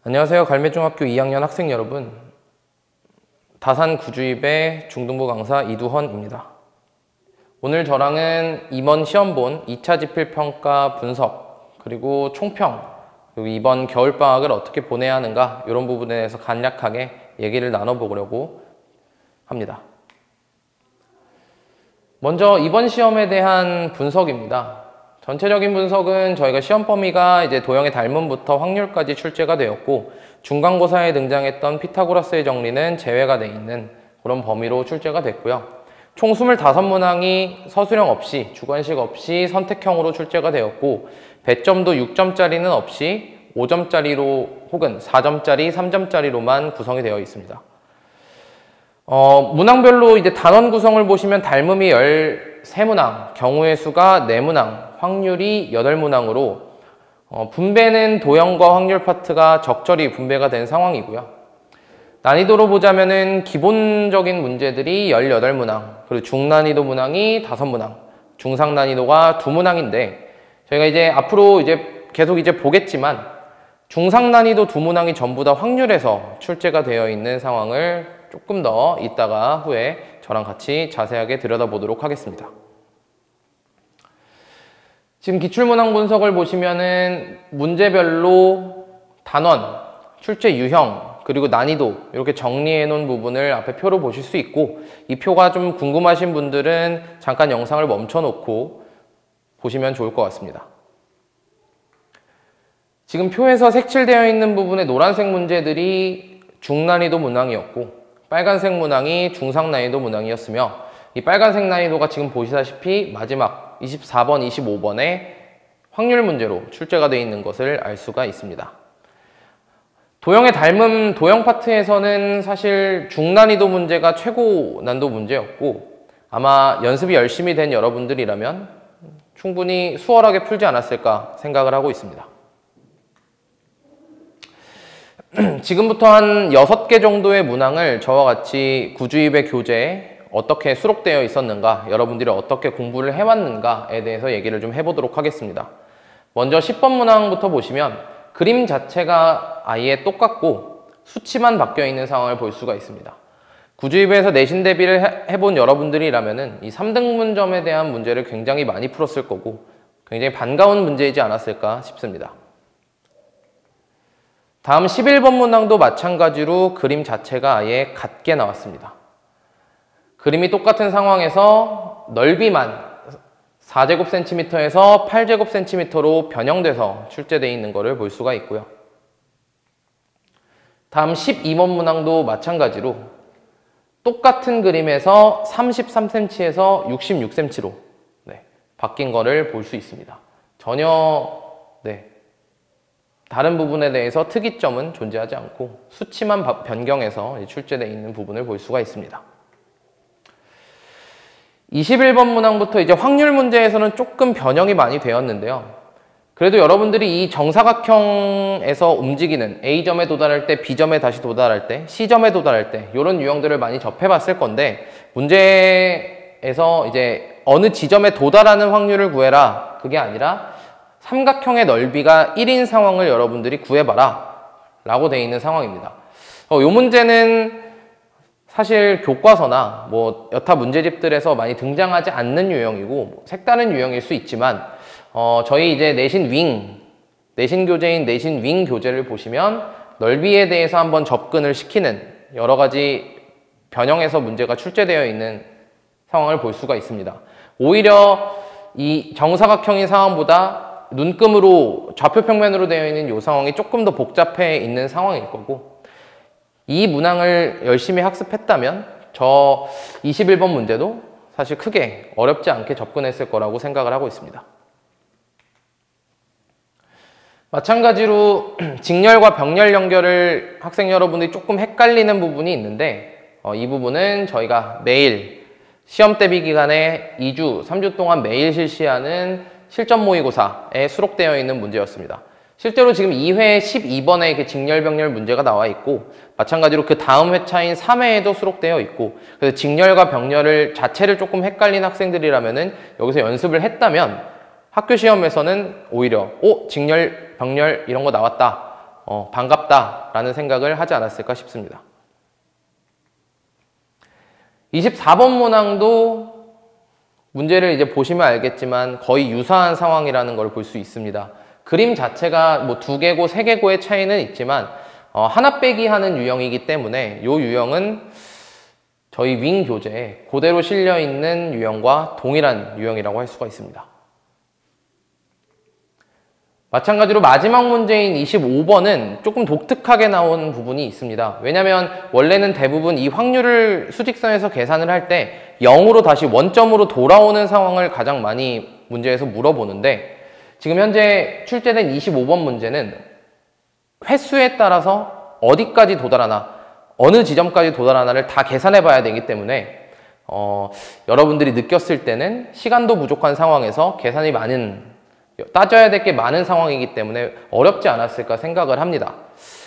안녕하세요. 갈매중학교 2학년 학생 여러분. 다산 구주입의 중등부 강사 이두헌입니다. 오늘 저랑은 이번 시험본 2차 지필평가 분석, 그리고 총평, 그리고 이번 겨울방학을 어떻게 보내야 하는가 이런 부분에 대해서 간략하게 얘기를 나눠보려고 합니다. 먼저 이번 시험에 대한 분석입니다. 전체적인 분석은 저희가 시험 범위가 이제 도형의 닮음부터 확률까지 출제가 되었고, 중간고사에 등장했던 피타고라스의 정리는 제외가 돼 있는 그런 범위로 출제가 됐고요. 총 25문항이 서술형 없이, 주관식 없이 선택형으로 출제가 되었고, 배점도 6점짜리는 없이 5점짜리로 혹은 4점짜리, 3점짜리로만 구성이 되어 있습니다. 문항별로 이제 단원 구성을 보시면 닮음이 13문항, 경우의 수가 4문항, 확률이 8문항으로 분배는 도형과 확률 파트가 적절히 분배가 된 상황이고요. 난이도로 보자면은 기본적인 문제들이 18문항, 그리고 중난이도 문항이 5문항, 중상 난이도가 2문항인데, 저희가 이제 앞으로 이제 계속 이제 보겠지만 중상 난이도 2문항이 전부 다 확률에서 출제가 되어 있는 상황을 조금 더 이따가 후에 저랑 같이 자세하게 들여다보도록 하겠습니다. 지금 기출문항 분석을 보시면은 문제별로 단원, 출제 유형, 그리고 난이도 이렇게 정리해 놓은 부분을 앞에 표로 보실 수 있고, 이 표가 좀 궁금하신 분들은 잠깐 영상을 멈춰 놓고 보시면 좋을 것 같습니다. 지금 표에서 색칠되어 있는 부분의 노란색 문제들이 중난이도 문항이었고, 빨간색 문항이 중상 난이도 문항이었으며, 이 빨간색 난이도가 지금 보시다시피 마지막 24번, 25번에 확률 문제로 출제가 되어 있는 것을 알 수가 있습니다. 도형의 닮음, 도형 파트에서는 사실 중난이도 문제가 최고 난도 문제였고, 아마 연습이 열심히 된 여러분들이라면 충분히 수월하게 풀지 않았을까 생각을 하고 있습니다. 지금부터 한 6개 정도의 문항을 저와 같이 구주입의 교재에 어떻게 수록되어 있었는가, 여러분들이 어떻게 공부를 해왔는가에 대해서 얘기를 좀 해보도록 하겠습니다. 먼저 10번 문항부터 보시면 그림 자체가 아예 똑같고 수치만 바뀌어 있는 상황을 볼 수가 있습니다. 구주입에서 내신 대비를 해본 여러분들이라면 이 3등분점에 대한 문제를 굉장히 많이 풀었을 거고 굉장히 반가운 문제이지 않았을까 싶습니다. 다음 11번 문항도 마찬가지로 그림 자체가 아예 같게 나왔습니다. 그림이 똑같은 상황에서 넓이만 4제곱cm에서 8제곱cm로 변형돼서 출제되어 있는 것을 볼 수가 있고요. 다음 12번 문항도 마찬가지로 똑같은 그림에서 33cm에서 66cm로 바뀐 것을 볼 수 있습니다. 전혀 다른 부분에 대해서 특이점은 존재하지 않고 수치만 변경해서 출제되어 있는 부분을 볼 수가 있습니다. 21번 문항부터 이제 확률 문제에서는 조금 변형이 많이 되었는데요. 그래도 여러분들이 이 정사각형에서 움직이는 A점에 도달할 때, B점에 다시 도달할 때, C점에 도달할 때 이런 유형들을 많이 접해봤을 건데, 문제에서 이제 어느 지점에 도달하는 확률을 구해라, 그게 아니라 삼각형의 넓이가 1인 상황을 여러분들이 구해봐라 라고 되어 있는 상황입니다. 이 문제는 사실 교과서나 여타 문제집들에서 많이 등장하지 않는 유형이고 색다른 유형일 수 있지만, 저희 이제 내신 교재인 내신 윙 교재를 보시면 넓이에 대해서 한번 접근을 시키는 여러 가지 변형해서 문제가 출제되어 있는 상황을 볼 수가 있습니다. 오히려 이 정사각형인 상황보다 눈금으로 좌표 평면으로 되어 있는 이 상황이 조금 더 복잡해 있는 상황일 거고, 이 문항을 열심히 학습했다면 저 21번 문제도 사실 크게 어렵지 않게 접근했을 거라고 생각을 하고 있습니다. 마찬가지로 직렬과 병렬 연결을 학생 여러분들이 조금 헷갈리는 부분이 있는데, 이 부분은 저희가 매일 시험 대비 기간에 2주, 3주 동안 매일 실시하는 실전 모의고사에 수록되어 있는 문제였습니다. 실제로 지금 2회 12번에 그 직렬 병렬 문제가 나와 있고, 마찬가지로 그 다음 회차인 3회에도 수록되어 있고, 그래서 직렬과 병렬을 자체를 조금 헷갈린 학생들이라면은 여기서 연습을 했다면 학교 시험에서는 오히려 직렬, 병렬 이런 거 나왔다, 반갑다라는 생각을 하지 않았을까 싶습니다. 24번 문항도 문제를 이제 보시면 알겠지만 거의 유사한 상황이라는 걸 볼 수 있습니다. 그림 자체가 뭐 2개고 3개고의 차이는 있지만 하나 빼기 하는 유형이기 때문에 이 유형은 저희 윙 교재에 그대로 실려있는 유형과 동일한 유형이라고 할 수가 있습니다. 마찬가지로 마지막 문제인 25번은 조금 독특하게 나온 부분이 있습니다. 왜냐하면 원래는 대부분 이 확률을 수직선에서 계산을 할 때 0으로 다시 원점으로 돌아오는 상황을 가장 많이 문제에서 물어보는데 지금 현재 출제된 25번 문제는 횟수에 따라서 어디까지 도달하나 어느 지점까지 도달하나를 다 계산해 봐야 되기 때문에 여러분들이 느꼈을 때는 시간도 부족한 상황에서 계산이 따져야 될 게 많은 상황이기 때문에 어렵지 않았을까 생각을 합니다.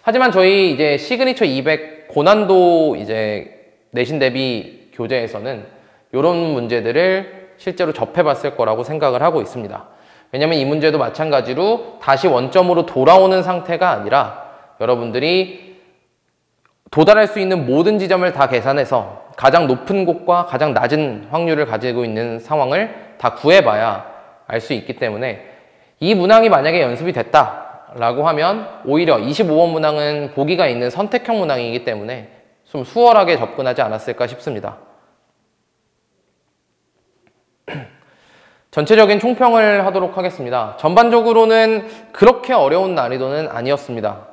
하지만 저희 이제 시그니처 200 고난도 이제 내신 대비 교재에서는 이런 문제들을 실제로 접해봤을 거라고 생각을 하고 있습니다. 왜냐면 이 문제도 마찬가지로 다시 원점으로 돌아오는 상태가 아니라 여러분들이 도달할 수 있는 모든 지점을 다 계산해서 가장 높은 곳과 가장 낮은 확률을 가지고 있는 상황을 다 구해봐야 알 수 있기 때문에 이 문항이 만약에 연습이 됐다라고 하면 오히려 25번 문항은 보기가 있는 선택형 문항이기 때문에 좀 수월하게 접근하지 않았을까 싶습니다. 전체적인 총평을 하도록 하겠습니다. 전반적으로는 그렇게 어려운 난이도는 아니었습니다.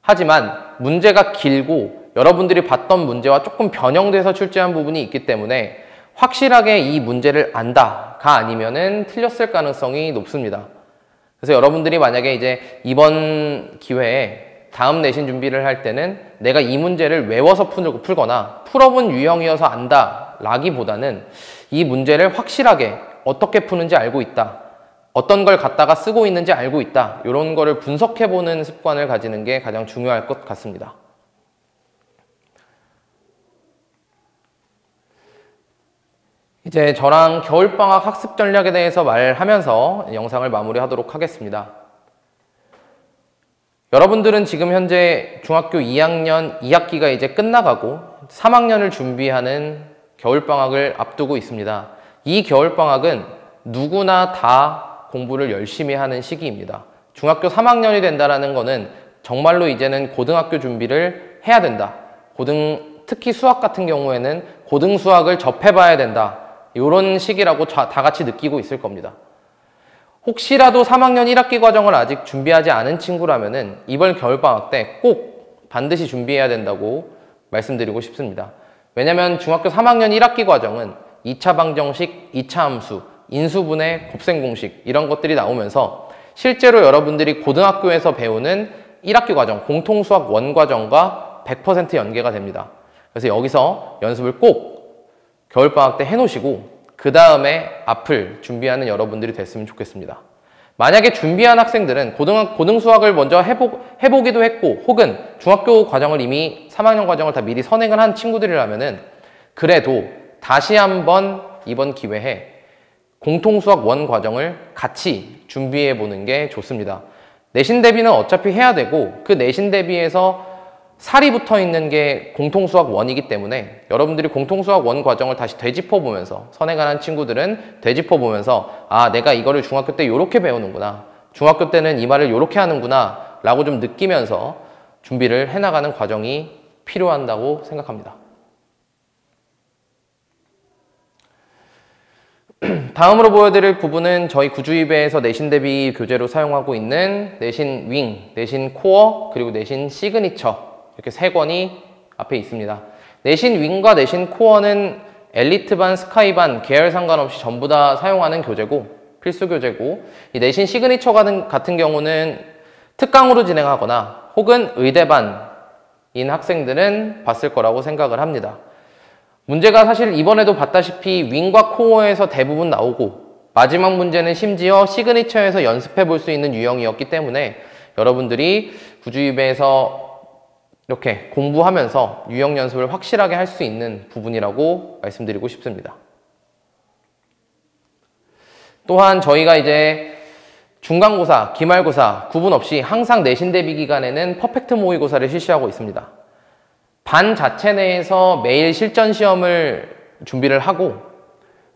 하지만 문제가 길고 여러분들이 봤던 문제와 조금 변형돼서 출제한 부분이 있기 때문에 확실하게 이 문제를 안다가 아니면은 틀렸을 가능성이 높습니다. 그래서 여러분들이 만약에 이제 이번 기회에 다음 내신 준비를 할 때는 내가 이 문제를 외워서 풀거나 풀어본 유형이어서 안다 라기보다는 이 문제를 확실하게 어떻게 푸는지 알고 있다, 어떤 걸 갖다가 쓰고 있는지 알고 있다, 이런 거를 분석해보는 습관을 가지는 게 가장 중요할 것 같습니다. 이제 저랑 겨울방학 학습 전략에 대해서 말하면서 영상을 마무리하도록 하겠습니다. 여러분들은 지금 현재 중학교 2학년 2학기가 이제 끝나가고 3학년을 준비하는 겨울방학을 앞두고 있습니다. 이 겨울방학은 누구나 다 공부를 열심히 하는 시기입니다. 중학교 3학년이 된다는 거는 정말로 이제는 고등학교 준비를 해야 된다. 특히 수학 같은 경우에는 고등수학을 접해봐야 된다. 이런 시기라고 다 같이 느끼고 있을 겁니다. 혹시라도 3학년 1학기 과정을 아직 준비하지 않은 친구라면은 이번 겨울방학 때 꼭 반드시 준비해야 된다고 말씀드리고 싶습니다. 왜냐면 중학교 3학년 1학기 과정은 2차 방정식, 2차 함수, 인수분해, 곱셈공식 이런 것들이 나오면서 실제로 여러분들이 고등학교에서 배우는 1학기 과정, 공통수학 원과정과 100% 연계가 됩니다. 그래서 여기서 연습을 꼭 겨울방학 때 해놓으시고 그 다음에 앞을 준비하는 여러분들이 됐으면 좋겠습니다. 만약에 준비한 학생들은 고등수학을 먼저 해보기도 했고 혹은 중학교 과정을 이미 3학년 과정을 다 미리 선행을 한 친구들이라면은 그래도 다시 한번 이번 기회에 공통수학 원 과정을 같이 준비해 보는 게 좋습니다. 내신 대비는 어차피 해야 되고 그 내신 대비에서 살이 붙어 있는 게 공통수학 원이기 때문에 여러분들이 공통수학 원 과정을 다시 되짚어 보면서 선행을 한 친구들은 되짚어 보면서 아, 내가 이거를 중학교 때 이렇게 배우는구나, 중학교 때는 이 말을 이렇게 하는구나 라고 좀 느끼면서 준비를 해나가는 과정이 필요한다고 생각합니다. 다음으로 보여드릴 부분은 저희 구주입에서 내신 대비 교재로 사용하고 있는 내신 윙, 내신 코어, 그리고 내신 시그니처 이렇게 3권이 앞에 있습니다. 내신 윙과 내신 코어는 엘리트반, 스카이반, 계열 상관없이 전부 다 사용하는 교재고 필수 교재고 이 내신 시그니처 같은 경우는 특강으로 진행하거나 혹은 의대반인 학생들은 봤을 거라고 생각을 합니다. 문제가 사실 이번에도 봤다시피 윙과 코어에서 대부분 나오고 마지막 문제는 심지어 시그니처에서 연습해 볼 수 있는 유형이었기 때문에 여러분들이 구주입에서 이렇게 공부하면서 유형 연습을 확실하게 할 수 있는 부분이라고 말씀드리고 싶습니다. 또한 저희가 이제 중간고사, 기말고사 구분 없이 항상 내신 대비 기간에는 퍼펙트 모의고사를 실시하고 있습니다. 반 자체 내에서 매일 실전 시험을 준비를 하고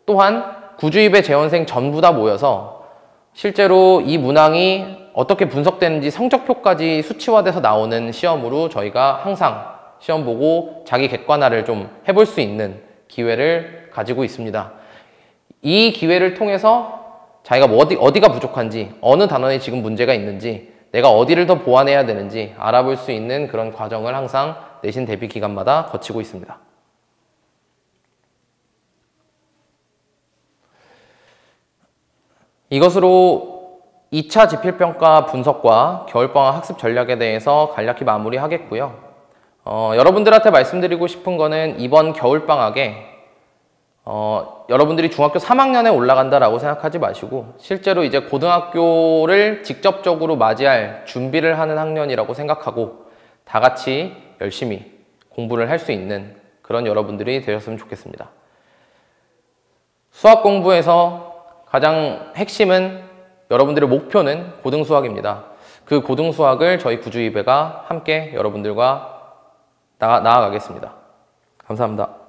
또한 구주입의 재원생 전부 다 모여서 실제로 이 문항이 어떻게 분석되는지 성적표까지 수치화돼서 나오는 시험으로 저희가 항상 시험 보고 자기 객관화를 좀 해볼 수 있는 기회를 가지고 있습니다. 이 기회를 통해서 자기가 어디가 부족한지, 어느 단원에 지금 문제가 있는지, 내가 어디를 더 보완해야 되는지 알아볼 수 있는 그런 과정을 항상 내신 대비 기간마다 거치고 있습니다. 이것으로 2차 지필평가 분석과 겨울방학 학습 전략에 대해서 간략히 마무리하겠고요. 여러분들한테 말씀드리고 싶은 거는 이번 겨울방학에 여러분들이 중학교 3학년에 올라간다라고 생각하지 마시고 실제로 이제 고등학교를 직접적으로 맞이할 준비를 하는 학년이라고 생각하고 다 같이 열심히 공부를 할 수 있는 그런 여러분들이 되셨으면 좋겠습니다. 수학 공부에서 가장 핵심은 여러분들의 목표는 고등수학입니다. 그 고등수학을 저희 구주이배가 함께 여러분들과 나아가겠습니다. 감사합니다.